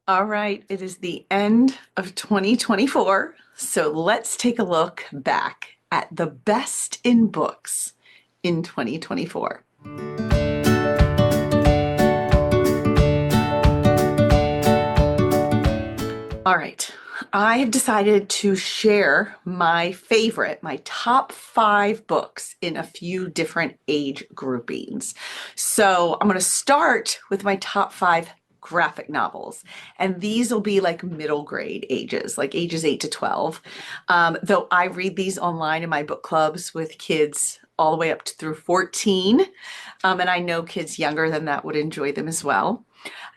All right, it is the end of 2024, so let's take a look back at the best in books in 2024. All right, I have decided to share my top 5 books in a few different age groupings. So I'm going to start with my top 5 graphic novels, and these will be like middle grade ages, like ages 8 to 12. Though I read these online in my book clubs with kids all the way up to through 14, and I know kids younger than that would enjoy them as well.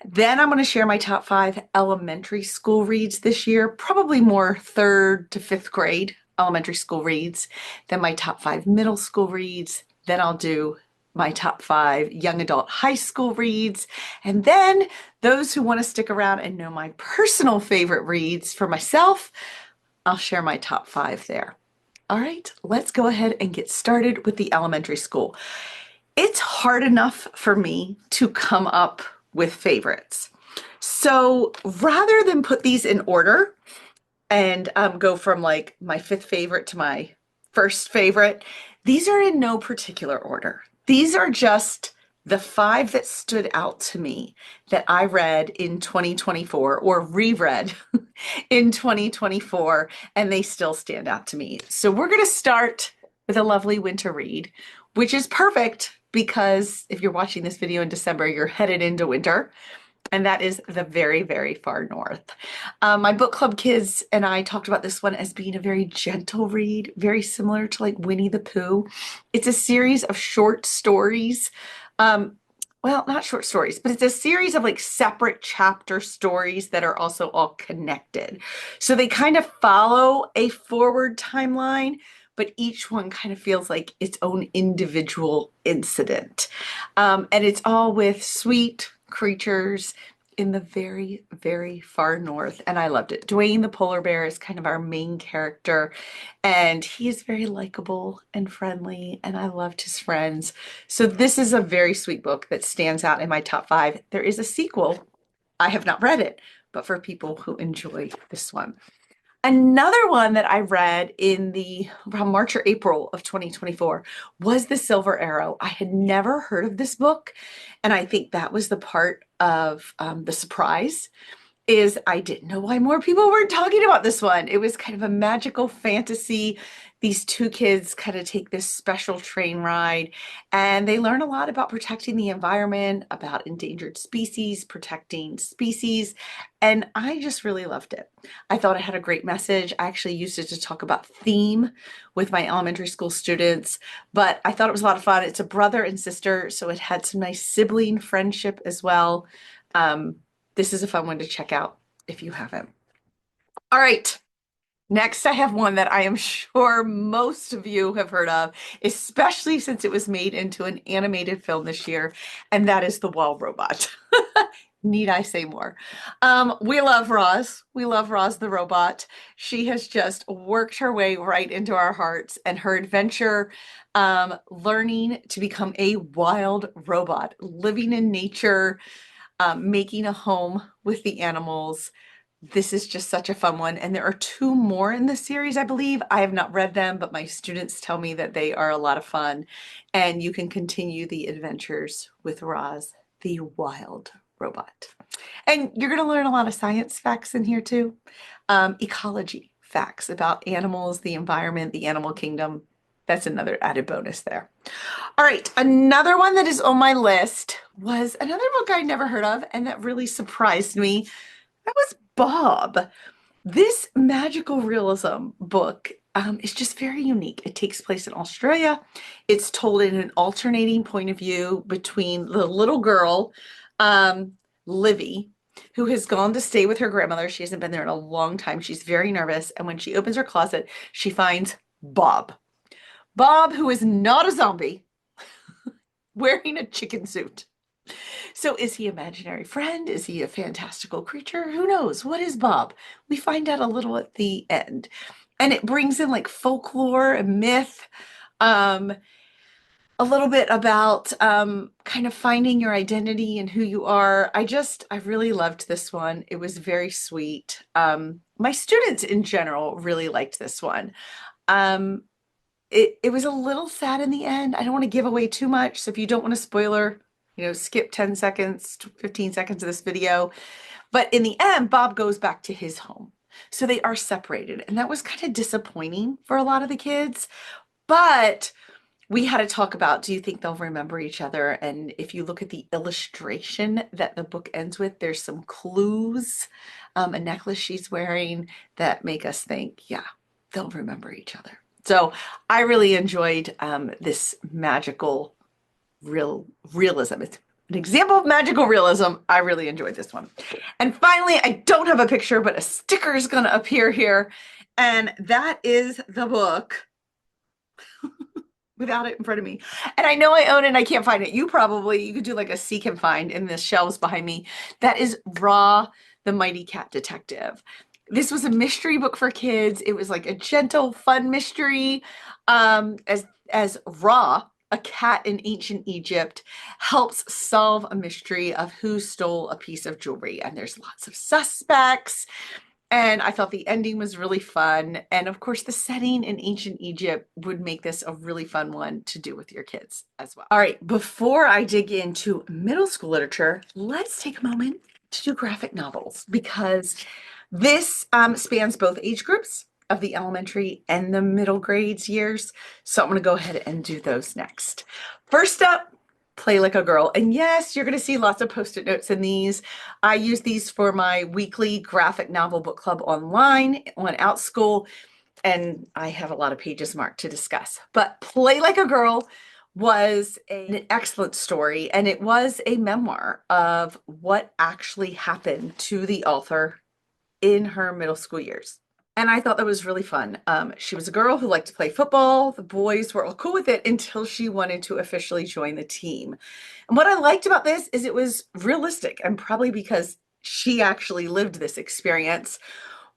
Then I'm going to share my top 5 elementary school reads this year, probably more 3rd to 5th grade elementary school reads. Then my top 5 middle school reads. Then I'll do my top 5 young adult high school reads. And then those who want to stick around and know my personal favorite reads for myself, I'll share my top 5 there. All right, let's go ahead and get started with the elementary school. It's hard enough for me to come up with favorites. So rather than put these in order and go from like my 5th favorite to my 1st favorite, these are in no particular order. These are just the 5 that stood out to me that I read in 2024 or reread in 2024, and they still stand out to me. So we're going to start with a lovely winter read, which is perfect because if you're watching this video in December, you're headed into winter, and that is The Very, Very Far North. My book club kids and I talked about this one as being a very gentle read, very similar to like Winnie the Pooh. It's a series of short stories. Well, not short stories, but it's a series of like separate chapter stories that are also all connected. So they kind of follow a forward timeline, but each one kind of feels like its own individual incident. And it's all with sweet creatures in the very, very far north, and I loved it. Dwayne the polar bear is kind of our main character, and he is very likable and friendly, and I loved his friends. So this is a very sweet book that stands out in my top 5. There is a sequel. I have not read it, but for people who enjoy this one. Another one that I read in around March or April of 2024 was The Silver Arrow. I had never heard of this book, and I think that was the part of the surprise is I didn't know why more people weren't talking about this one. It was kind of a magical fantasy. These 2 kids kind of take this special train ride, and they learn a lot about protecting the environment, about endangered species, protecting species, and I just really loved it. I thought it had a great message. I actually used it to talk about theme with my elementary school students, but I thought it was a lot of fun. It's a brother and sister, so it had some nice sibling friendship as well. This is a fun one to check out if you haven't. All right. Next, I have one that I am sure most of you have heard of, especially since it was made into an animated film this year, and that is The Wild Robot. Need I say more? We love Raz. We love Raz the robot. She has just worked her way right into our hearts, and her adventure learning to become a wild robot, living in nature, making a home with the animals. This is just such a fun one. And there are 2 more in the series, I believe. I have not read them, but my students tell me that they are a lot of fun. And you can continue the adventures with Raz, the wild robot. And you're going to learn a lot of science facts in here too. Ecology facts about animals, the environment, the animal kingdom. That's another added bonus there. All right, another one that is on my list was another book I never heard of, and that really surprised me. That was Bob. This magical realism book is just very unique. It takes place in Australia. It's told in an alternating point of view between the little girl, Livy, who has gone to stay with her grandmother. She hasn't been there in a long time. She's very nervous. And when she opens her closet, she finds Bob. Bob, who is not a zombie, wearing a chicken suit. So is he an imaginary friend? Is he a fantastical creature? Who knows? What is Bob? We find out a little at the end. And it brings in like folklore and myth. A a little bit about kind of finding your identity and who you are. I really loved this one. It was very sweet. My students in general really liked this one. Um, it was a little sad in the end. I don't want to give away too much. So if you don't want a spoiler, skip 10 seconds, 15 seconds of this video. But in the end, Bob goes back to his home. So they are separated. And that was kind of disappointing for a lot of the kids. But we had to talk about, do you think they'll remember each other? And if you look at the illustration that the book ends with, there's some clues, a necklace she's wearing that make us think, yeah, they'll remember each other. So I really enjoyed this magical realism. It's an example of magical realism. I really enjoyed this one. And finally, I don't have a picture, but a sticker is going to appear here. And that is the book without it in front of me. And I know I own it and I can't find it. You could do like a seek and find in the shelves behind me. That is Raz the Mighty Cat Detective. This was a mystery book for kids. It was like a gentle, fun mystery. As Raz, a cat in ancient Egypt, helps solve a mystery of who stole a piece of jewelry. And there's lots of suspects. And I thought the ending was really fun. And of course, the setting in ancient Egypt would make this a really fun one to do with your kids as well. All right, before I dig into middle school literature, let's take a moment to do graphic novels, because this spans both age groups of the elementary and the middle grades years. So I'm going to go ahead and do those next. First up, Play Like a Girl. And yes, you're going to see lots of post-it notes in these. I use these for my weekly graphic novel book club online on Outschool, and I have a lot of pages marked to discuss. But Play Like a Girl was an excellent story, and it was a memoir of what actually happened to the author in her middle school years. And I thought that was really fun. She was a girl who liked to play football. The boys were all cool with it until she wanted to officially join the team. And what I liked about this is it was realistic, and probably because she actually lived this experience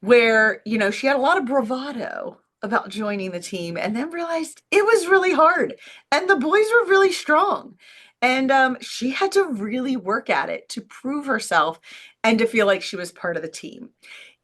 where, she had a lot of bravado about joining the team and then realized it was really hard. And the boys were really strong. And she had to really work at it to prove herself and to feel like she was part of the team.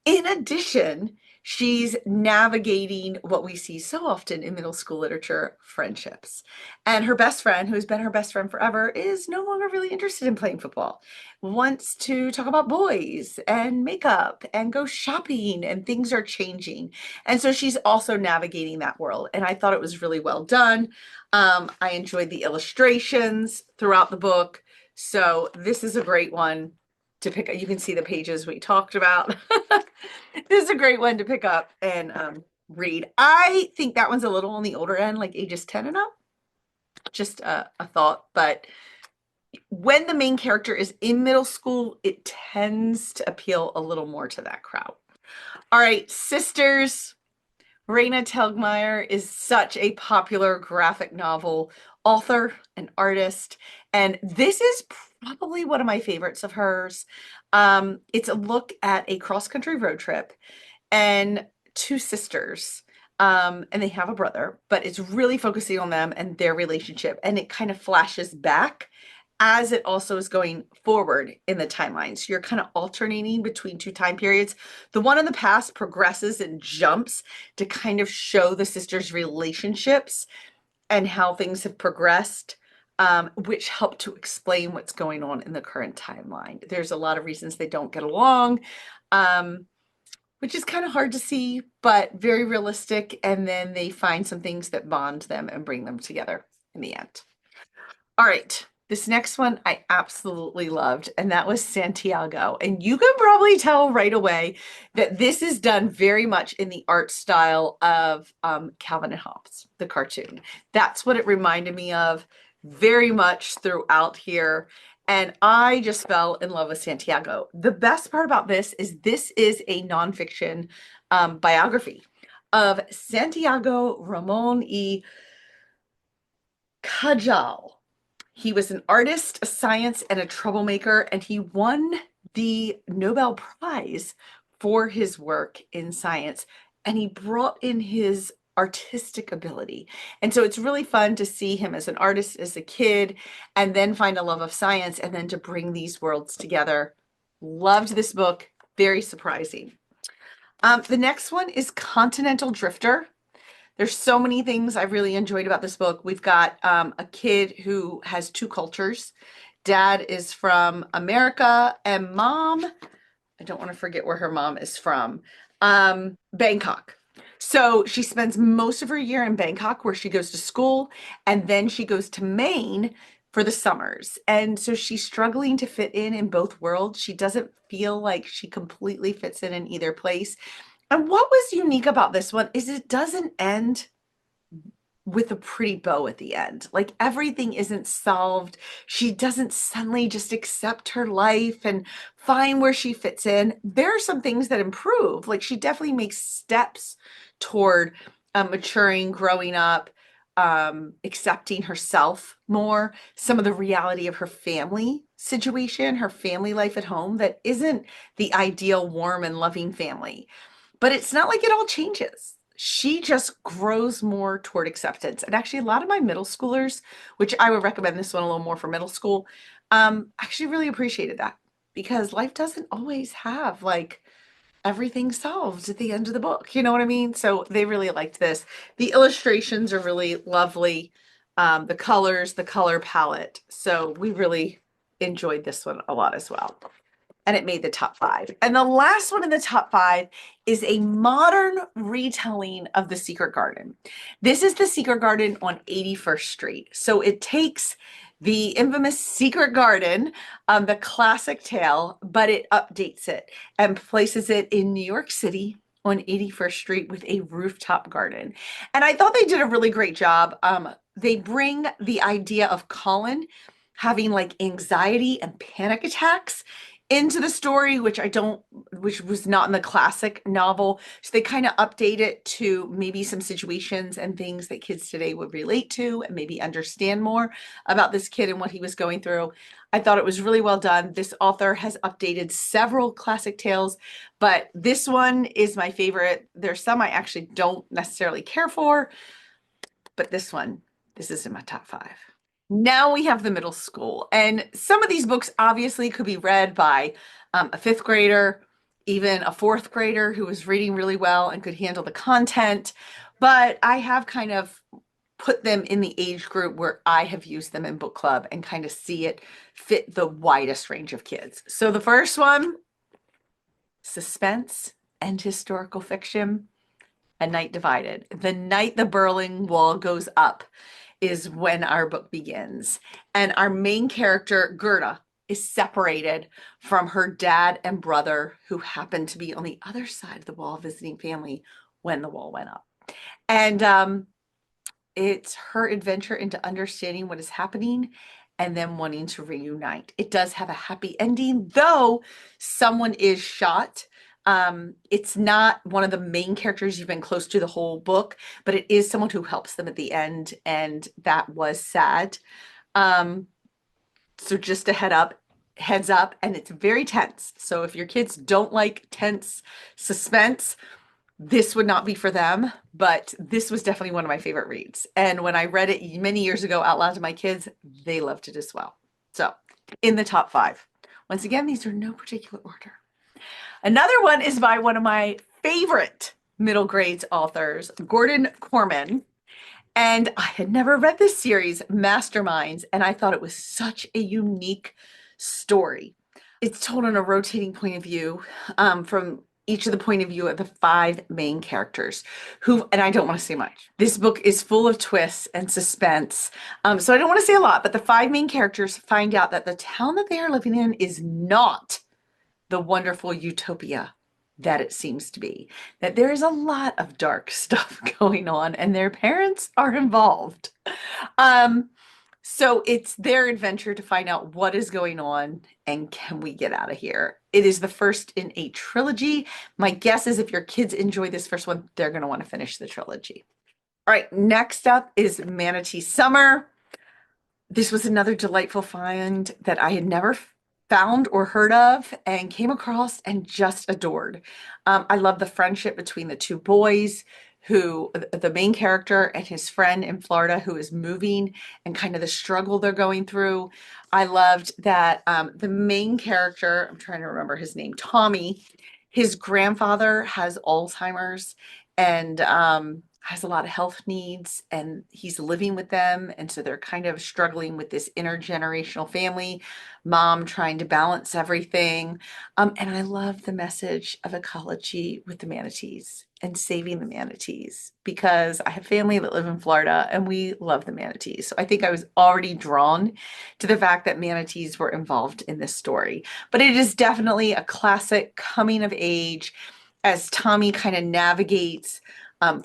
In addition, she's navigating what we see so often in middle school literature, friendships. And her best friend, who's been her best friend forever, is no longer really interested in playing football, wants to talk about boys and makeup and go shopping, and things are changing. And so she's also navigating that world. And I thought it was really well done. I enjoyed the illustrations throughout the book. So this is a great one to pick up. You can see the pages we talked about. This is a great one to pick up and read. I think that one's a little on the older end, like ages 10 and up. Just a thought. But when the main character is in middle school, it tends to appeal a little more to that crowd. All right, Sisters. Raina Telgemeier is such a popular graphic novel author and artist, and this is probably one of my favorites of hers. It's a look at a cross-country road trip and two sisters, and they have a brother, but it's really focusing on them and their relationship, and it kind of flashes back as it also is going forward in the timeline. So you're kind of alternating between two time periods. The one in the past progresses and jumps to kind of show the sisters' relationships and how things have progressed, which help to explain what's going on in the current timeline. There's a lot of reasons they don't get along, which is kind of hard to see, but very realistic. And then they find some things that bond them and bring them together in the end. All right. This next one I absolutely loved, and that was Santiago. And you can probably tell right away that this is done very much in the art style of Calvin and Hobbes, the cartoon. That's what it reminded me of very much throughout here. And I just fell in love with Santiago. The best part about this is a nonfiction biography of Santiago Ramon y Cajal. He was an artist, a science, and a troublemaker, and he won the Nobel Prize for his work in science. And he brought in his artistic ability. And so it's really fun to see him as an artist as a kid and then find a love of science and then to bring these worlds together. Loved this book. Very surprising. The next one is Continental Drifter. There's so many things I really enjoyed about this book. We've got a kid who has two cultures. Dad is from America and mom, I don't want to forget where her mom is from, Bangkok. So she spends most of her year in Bangkok where she goes to school, and then she goes to Maine for the summers. And so she's struggling to fit in both worlds. She doesn't feel like she completely fits in either place. And what was unique about this one is it doesn't end with a pretty bow at the end. Like everything isn't solved. She doesn't suddenly just accept her life and find where she fits in. There are some things that improve. Like she definitely makes steps toward maturing, growing up, accepting herself more, some of the reality of her family situation, her family life at home that isn't the ideal, warm and loving family. But it's not like it all changes. She just grows more toward acceptance. And actually, a lot of my middle schoolers, which I would recommend this one a little more for middle school, actually really appreciated that because life doesn't always have like everything solved at the end of the book. You know what I mean? So they really liked this. The illustrations are really lovely. The colors, the color palette. So we really enjoyed this one a lot as well. And it made the top 5. And the last one in the top 5 is a modern retelling of The Secret Garden. This is The Secret Garden on 81st Street. So it takes the infamous Secret Garden, the classic tale, but it updates it and places it in New York City on 81st Street with a rooftop garden. And I thought they did a really great job. They bring the idea of Colin having like anxiety and panic attacks into the story, which was not in the classic novel. So they kind of update it to maybe some situations and things that kids today would relate to and maybe understand more about this kid and what he was going through. I thought it was really well done. This author has updated several classic tales, but this one is my favorite. There's some I actually don't necessarily care for, but this is in my top 5. Now we have the middle school, and some of these books obviously could be read by a 5th grader, even a 4th grader who was reading really well and could handle the content, but I have kind of put them in the age group where I have used them in book club and kind of see it fit the widest range of kids. So the first one, suspense and historical fiction, A Night Divided. The night the Berlin Wall goes up is when our book begins. And our main character, Gerda, is separated from her dad and brother who happened to be on the other side of the wall visiting family when the wall went up. And it's her adventure into understanding what is happening and then wanting to reunite. It does have a happy ending, though someone is shot. It's not one of the main characters you've been close to the whole book, but it is someone who helps them at the end, and that was sad. So just a heads up, and it's very tense. So if your kids don't like tense suspense, this would not be for them, but this was definitely one of my favorite reads. And when I read it many years ago out loud to my kids, they loved it as well. So in the top 5. Once again, these are no particular order. Another one is by one of my favorite middle grades authors, Gordon Korman. And I had never read this series, Masterminds, and I thought it was such a unique story. It's told in a rotating point of view from each of the point of view of the 5 main characters and I don't want to say much. This book is full of twists and suspense. So I don't want to say a lot, but the 5 main characters find out that the town that they are living in is not the wonderful utopia that it seems to be, that there is a lot of dark stuff going on and their parents are involved. So it's their adventure to find out what is going on and can we get out of here. It is the first in a trilogy. My guess is if your kids enjoy this first one, they're going to want to finish the trilogy. All right, next up is Manatee Summer. This was another delightful find that I had never found or heard of and came across and just adored. I love the friendship between the 2 boys. who, the main character and his friend in Florida who is moving and kind of the struggle they're going through. I loved that the main character, I'm trying to remember his name, Tommy, his grandfather has Alzheimer's and has a lot of health needs, and he's living with them. And so they're kind of struggling with this intergenerational family, mom trying to balance everything. And I love the message of ecology with the manatees and saving the manatees, because I have family that live in Florida and we love the manatees. So I think I was already drawn to the fact that manatees were involved in this story. But it is definitely a classic coming of age as Tommy kind of navigates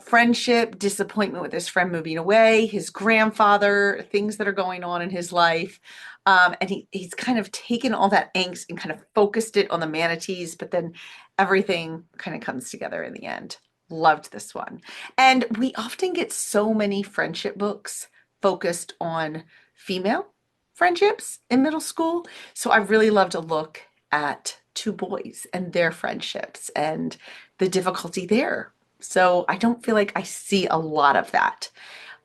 friendship, disappointment with his friend moving away, his grandfather, things that are going on in his life. And he's kind of taken all that angst and kind of focused it on the manatees, but then everything kind of comes together in the end. Loved this one. And we often get so many friendship books focused on female friendships in middle school. So I really love to look at two boys and their friendships and the difficulty there. So I don't feel like I see a lot of that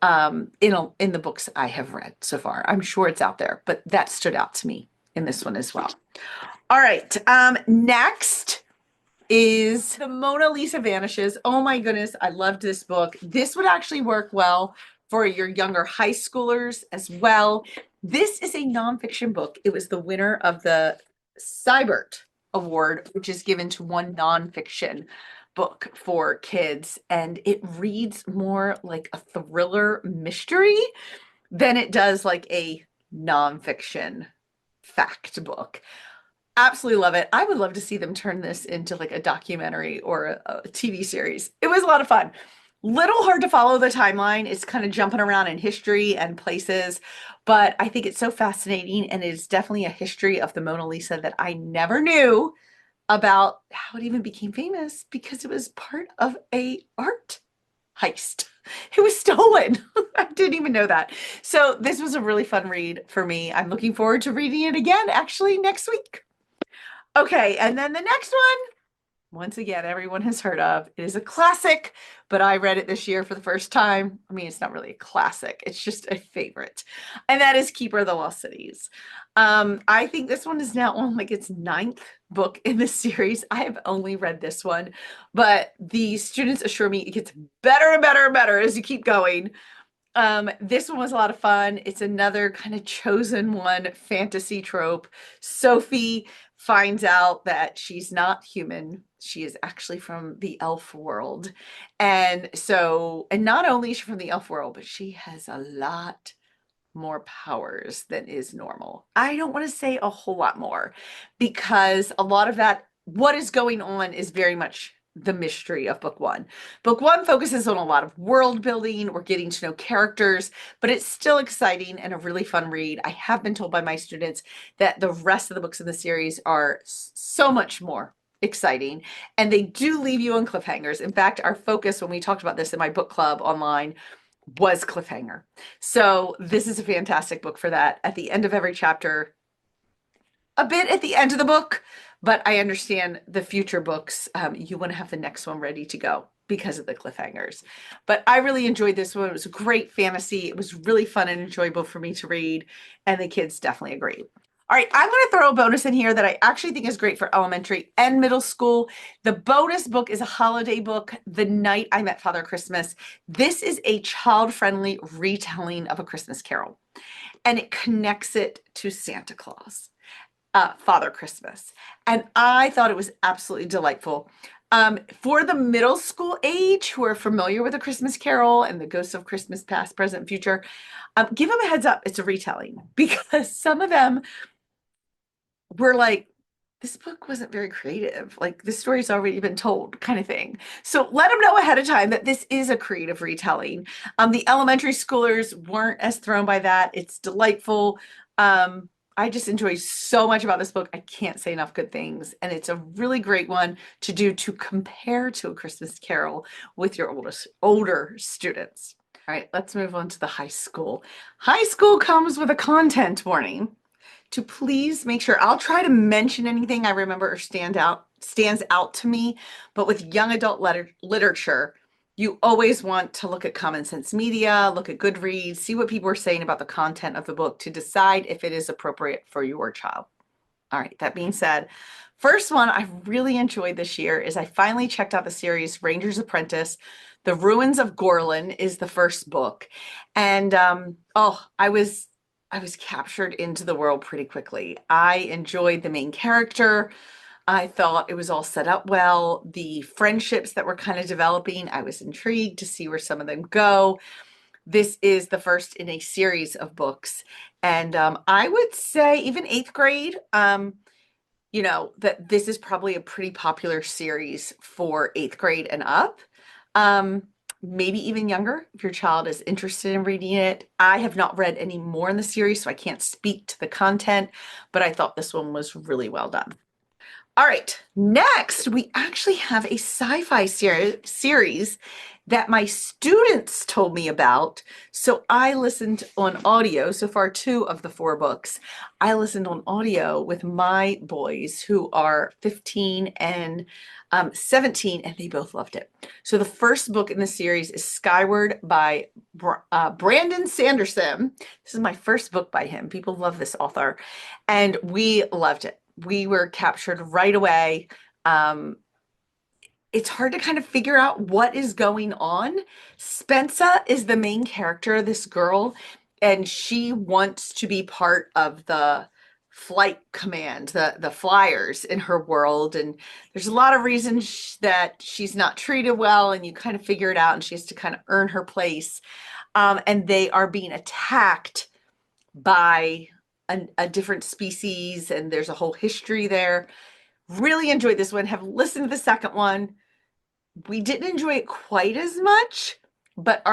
in the books I have read so far. I'm sure it's out there, but that stood out to me in this one as well. All right, next is The Mona Lisa Vanishes. Oh my goodness, I loved this book. This would actually work well for your younger high schoolers as well. This is a nonfiction book. It was the winner of the Skyward Award, which is given to one nonfiction book for kids, and it reads more like a thriller mystery than it does like a nonfiction fact book. Absolutely love it. I would love to see them turn this into like a documentary or a TV series. It was a lot of fun. Little hard to follow the timeline. It's kind of jumping around in history and places, but I think it's so fascinating, and it's definitely a history of the Mona Lisa that I never knew about how it even became famous, because it was part of a art heist. It was stolen. I didn't even know that. So this was a really fun read for me. I'm looking forward to reading it again, actually, next week. Okay, and then the next one, once again, everyone has heard of. It is a classic, but I read it this year for the first time. I mean, it's not really a classic. It's just a favorite. And that is Keeper of the Lost Cities. I think this one is now on like its 9th book in the series. I have only read this one, but the students assure me it gets better and better and better as you keep going. This one was a lot of fun. It's another kind of chosen one fantasy trope. Sophie finds out that she's not human. She is actually from the elf world. And not only is she from the elf world, but she has a lot more powers than is normal. I don't want to say a whole lot more, because a lot of that, what is going on, is very much the mystery of book one. Book one focuses on a lot of world building. We're getting to know characters, but it's still exciting and a really fun read. I have been told by my students that the rest of the books in the series are so much more exciting, and they do leave you on cliffhangers. In fact, our focus when we talked about this in my book club online was cliffhanger. So this is a fantastic book for that. At the end of every chapter, a bit at the end of the book, but I understand the future books, you want to have the next one ready to go because of the cliffhangers. But I really enjoyed this one. It was a great fantasy. It was really fun and enjoyable for me to read, and the kids definitely agreed. All right, I'm going to throw a bonus in here that I actually think is great for elementary and middle school. The bonus book is a holiday book, The Night I Met Father Christmas. This is a child-friendly retelling of A Christmas Carol, and it connects it to Santa Claus. Father Christmas. And I thought it was absolutely delightful. For the middle school age who are familiar with A Christmas Carol and the ghosts of Christmas past, present, future, give them a heads up. It's a retelling, because some of them were like, this book wasn't very creative. Like, this story's already been told, kind of thing. So let them know ahead of time that this is a creative retelling. The elementary schoolers weren't as thrown by that. It's delightful. I just enjoy so much about this book. I can't say enough good things. And it's a really great one to do to compare to A Christmas Carol with your older students. All right, let's move on to the high school. High school comes with a content warning to please make sure. I'll try to mention anything I remember or stands out to me, but with young adult literature, You always want to look at Common Sense Media, look at Goodreads, see what people are saying about the content of the book to decide if it is appropriate for your child. All right, that being said, first one I really enjoyed this year is I finally checked out the series Ranger's Apprentice. The Ruins of Gorlin is the first book. And I was captured into the world pretty quickly. I enjoyed the main character. I thought it was all set up well. The friendships that were kind of developing, I was intrigued to see where some of them go. This is the first in a series of books. And I would say even 8th grade, that this is probably a pretty popular series for 8th grade and up. Maybe even younger if your child is interested in reading it. I have not read any more in the series, so I can't speak to the content, but I thought this one was really well done. All right, next we actually have a sci-fi series that my students told me about. So I listened on audio, so far 2 of the 4 books. I listened on audio with my boys who are 15 and 17, and they both loved it. So the first book in the series is Skyward by Brandon Sanderson. This is my first book by him. People love this author, and we loved it. We were captured right away. It's hard to kind of figure out what is going on. Spensa is the main character, this girl, and she wants to be part of the flight command, the flyers in her world. And there's a lot of reasons that she's not treated well, and you kind of figure it out, and she has to kind of earn her place. And they are being attacked by a different species, and there's a whole history there. Really enjoyed this one. Have listened to the second one. We didn't enjoy it quite as much, but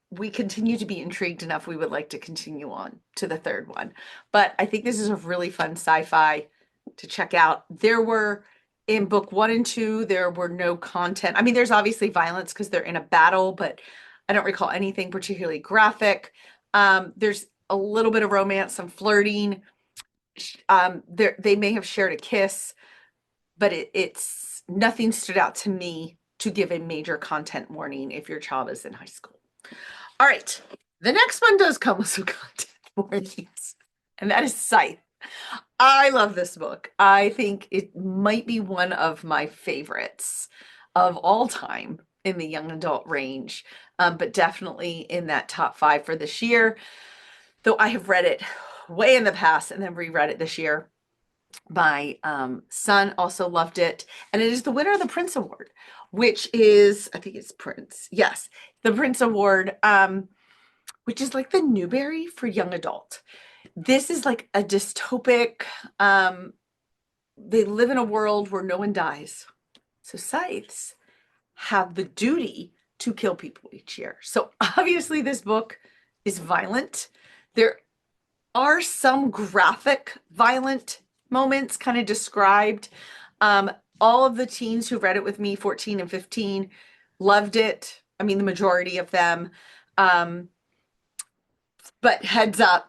we continue to be intrigued enough. We would like to continue on to the third one. But I think this is a really fun sci-fi to check out. There were, in book 1 and 2, there were no content. I mean, there's obviously violence because they're in a battle, but I don't recall anything particularly graphic. There's a little bit of romance, some flirting. They may have shared a kiss, but it's nothing stood out to me to give a major content warning if your child is in high school. All right, the next one does come with some content warnings, and that is Scythe. I love this book. I think it might be one of my favorites of all time in the young adult range, but definitely in that top 5 for this year. Though I have read it way in the past and then reread it this year. My son also loved it, and it is the winner of the Prince Award, which is, I think it's Prince. Yes, the Prince Award, which is like the Newbery for young adult. This is like a dystopic, they live in a world where no one dies. So scythes have the duty to kill people each year. So obviously this book is violent. There are some graphic violent moments kind of described. All of the teens who read it with me, 14 and 15, loved it. I mean, the majority of them. But heads up,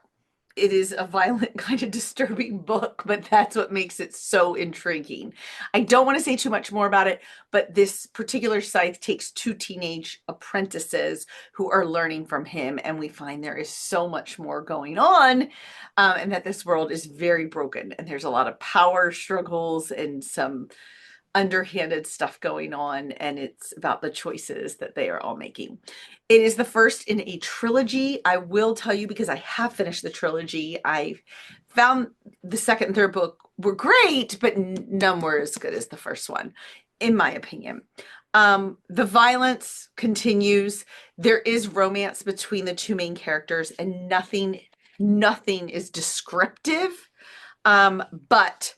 it is a violent, kind of disturbing book, but that's what makes it so intriguing. I don't want to say too much more about it, but this particular Scythe takes 2 teenage apprentices who are learning from him, and we find there is so much more going on, and that this world is very broken, and there's a lot of power struggles and some underhanded stuff going on, and it's about the choices that they are all making. It is the first in a trilogy. I will tell you, because I have finished the trilogy, I found the second and third book were great, but none were as good as the first one, in my opinion. The violence continues. There is romance between the 2 main characters, and nothing is descriptive, but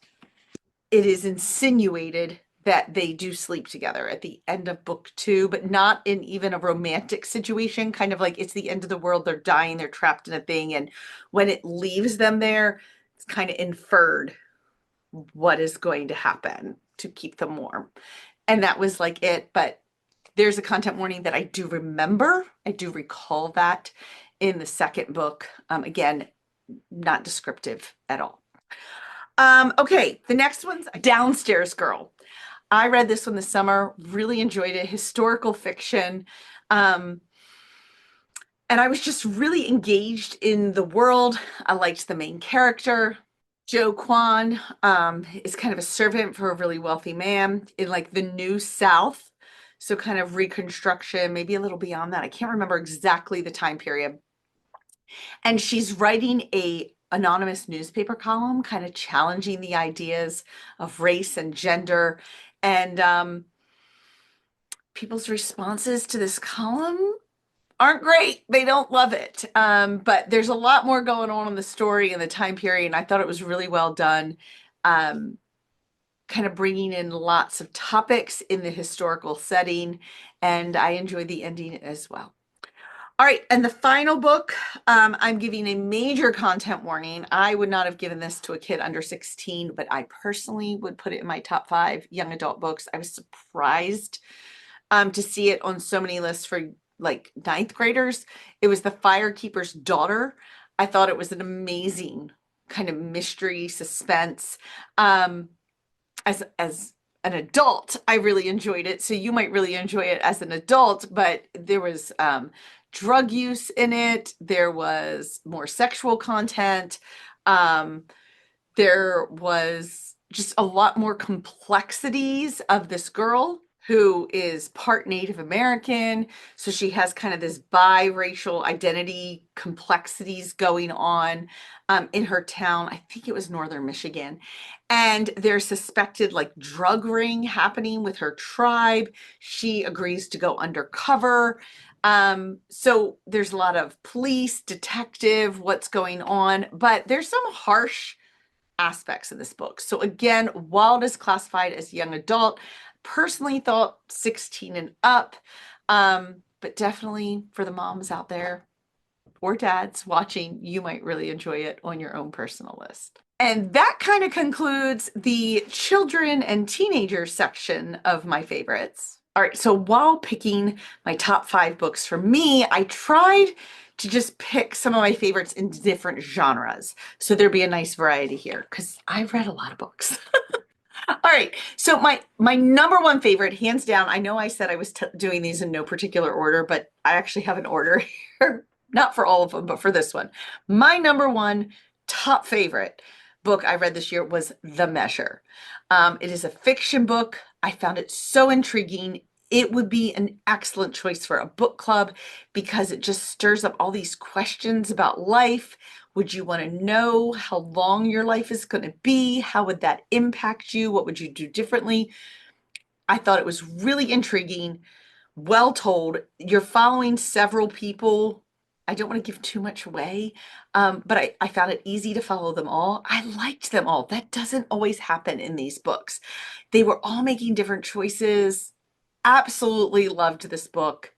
it is insinuated that they do sleep together at the end of book 2, but not in even a romantic situation, kind of like it's the end of the world, they're dying, they're trapped in a thing, and when it leaves them there, it's kind of inferred what is going to happen to keep them warm. And that was like it, but there's a content warning that I do remember. I do recall that in the second book. Again, not descriptive at all. Okay, the next one's Downstairs Girl. I read this one this summer, really enjoyed it, historical fiction. Um, and I was just really engaged in the world. I liked the main character. Joe Kwan is kind of a servant for a really wealthy man in like the New South. So kind of Reconstruction, maybe a little beyond that. I can't remember exactly the time period. And she's writing a anonymous newspaper column, kind of challenging the ideas of race and gender. And people's responses to this column aren't great. They don't love it. But there's a lot more going on in the story and the time period. And I thought it was really well done. Um, kind of bringing in lots of topics in the historical setting. And I enjoyed the ending as well. All right, and the final book, I'm giving a major content warning. I would not have given this to a kid under 16, but I personally would put it in my top 5 young adult books. I was surprised to see it on so many lists for like 9th graders. It was The Firekeeper's Daughter. I thought it was an amazing kind of mystery suspense. As an adult, I really enjoyed it. So you might really enjoy it as an adult, but there was drug use in it. There was more sexual content. There was just a lot more complexities of this girl who is part Native American. So she has kind of this biracial identity complexities going on in her town. I think it was Northern Michigan. And there's suspected like drug ring happening with her tribe. She agrees to go undercover. So there's a lot of police, detective, what's going on, but there's some harsh aspects of this book. So again, while it is classified as young adult, personally thought 16 and up, but definitely for the moms out there or dads watching, you might really enjoy it on your own personal list. And that kind of concludes the children and teenagers section of my favorites. All right, so while picking my top 5 books for me, I tried to just pick some of my favorites in different genres. So there'd be a nice variety here because I've read a lot of books. All right, so my number one favorite, hands down, I know I said I was doing these in no particular order, but I actually have an order here. Not for all of them, but for this one. My number one top favorite book I read this year was The Measure. It is a fiction book. I found it so intriguing. It would be an excellent choice for a book club because it just stirs up all these questions about life. Would you want to know how long your life is going to be? How would that impact you? What would you do differently? I thought it was really intriguing, well told. You're following several people. I don't want to give too much away, but I found it easy to follow them all. I liked them all. That doesn't always happen in these books. They were all making different choices. Absolutely loved this book.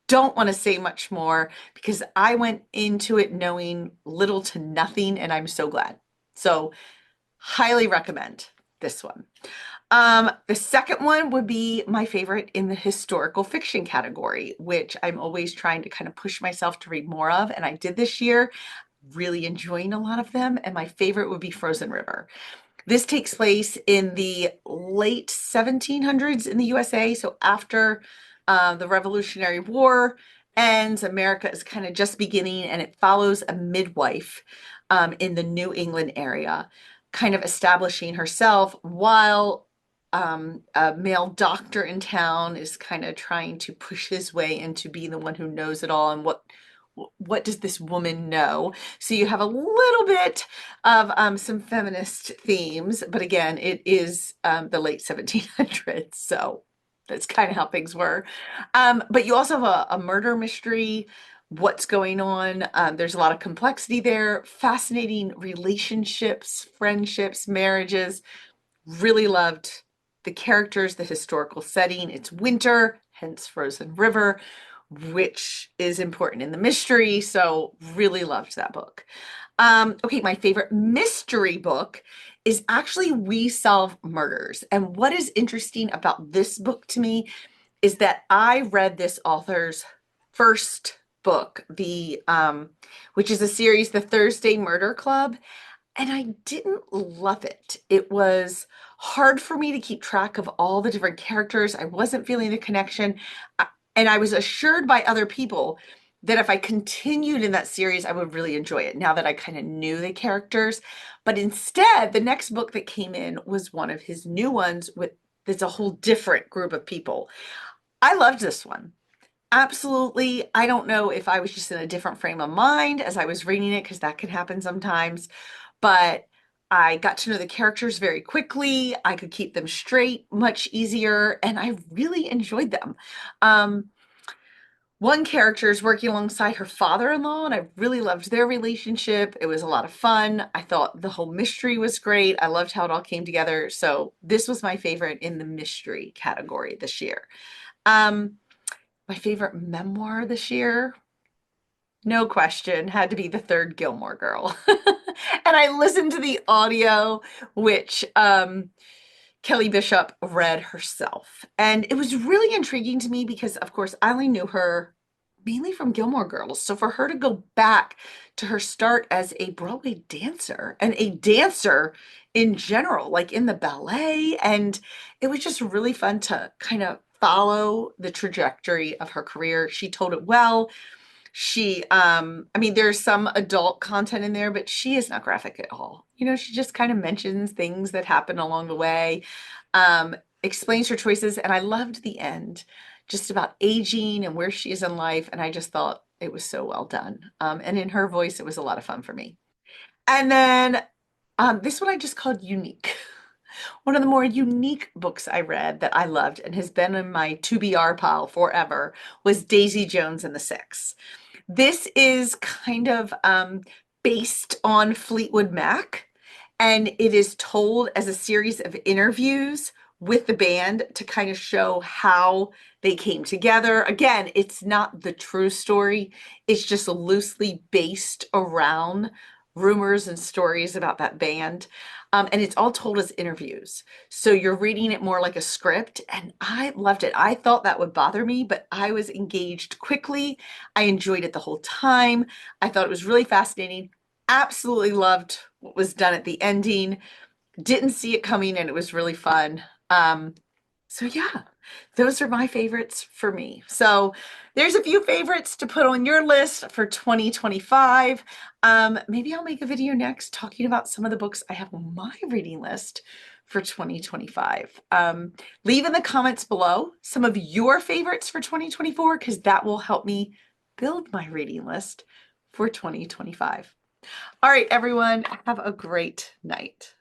Don't want to say much more because I went into it knowing little to nothing, and I'm so glad. So, highly recommend this one. The second one would be my favorite in the historical fiction category, which I'm always trying to kind of push myself to read more of, and I did this year, really enjoying a lot of them, and my favorite would be Frozen River. This takes place in the late 1700s in the USA, so after the Revolutionary War ends, America is kind of just beginning, and it follows a midwife in the New England area, kind of establishing herself while a male doctor in town is kind of trying to push his way into being the one who knows it all and what does this woman know? So you have a little bit of some feminist themes, but again, it is the late 1700s, so that's kind of how things were. But you also have a murder mystery. What's going on? There's a lot of complexity there, fascinating relationships, friendships, marriages. Really loved the characters, the historical setting. It's winter, hence Frozen River, which is important in the mystery. So really loved that book. Okay, my favorite mystery book is actually We Solve Murders. And what is interesting about this book to me is that I read this author's first book, which is a series, The Thursday Murder Club, and I didn't love it. It was hard for me to keep track of all the different characters. I wasn't feeling the connection. And I was assured by other people that if I continued in that series, I would really enjoy it now that I kind of knew the characters. But instead, the next book that came in was one of his new ones with that's a whole different group of people. I loved this one. Absolutely. I don't know if I was just in a different frame of mind as I was reading it, because that can happen sometimes, but I got to know the characters very quickly. I could keep them straight much easier, and I really enjoyed them. Um, one character is working alongside her father-in-law, and I really loved their relationship. It was a lot of fun. I thought the whole mystery was great. I loved how it all came together. So this was my favorite in the mystery category this year. Um, my favorite memoir this year, no question, had to be the third Gilmore Girl. And I listened to the audio, which Kelly Bishop read herself. And it was really intriguing to me because, of course, I only knew her mainly from Gilmore Girls. So for her to go back to her start as a Broadway dancer and a dancer in general, like in the ballet, and it was just really fun to kind of follow the trajectory of her career. She told it well. I mean, there's some adult content in there, but she is not graphic at all. She just kind of mentions things that happen along the way, explains her choices, and I loved the end, just about aging and where she is in life, and I just thought it was so well done. And in her voice, it was a lot of fun for me. And then this one I just called unique. One of the more unique books I read that I loved and has been in my to-be-R pile forever was Daisy Jones and the Six. This is kind of based on Fleetwood Mac, and it is told as a series of interviews with the band to kind of show how they came together. Again, it's not the true story. It's just loosely based around rumors and stories about that band. And it's all told as interviews. So you're reading it more like a script, and I loved it. I thought that would bother me, but I was engaged quickly. I enjoyed it the whole time. I thought it was really fascinating. Absolutely loved what was done at the ending. Didn't see it coming, and it was really fun. So yeah, those are my favorites for me. So there's a few favorites to put on your list for 2025. Maybe I'll make a video next talking about some of the books I have on my reading list for 2025. Leave in the comments below some of your favorites for 2024, because that will help me build my reading list for 2025. All right, everyone, have a great night.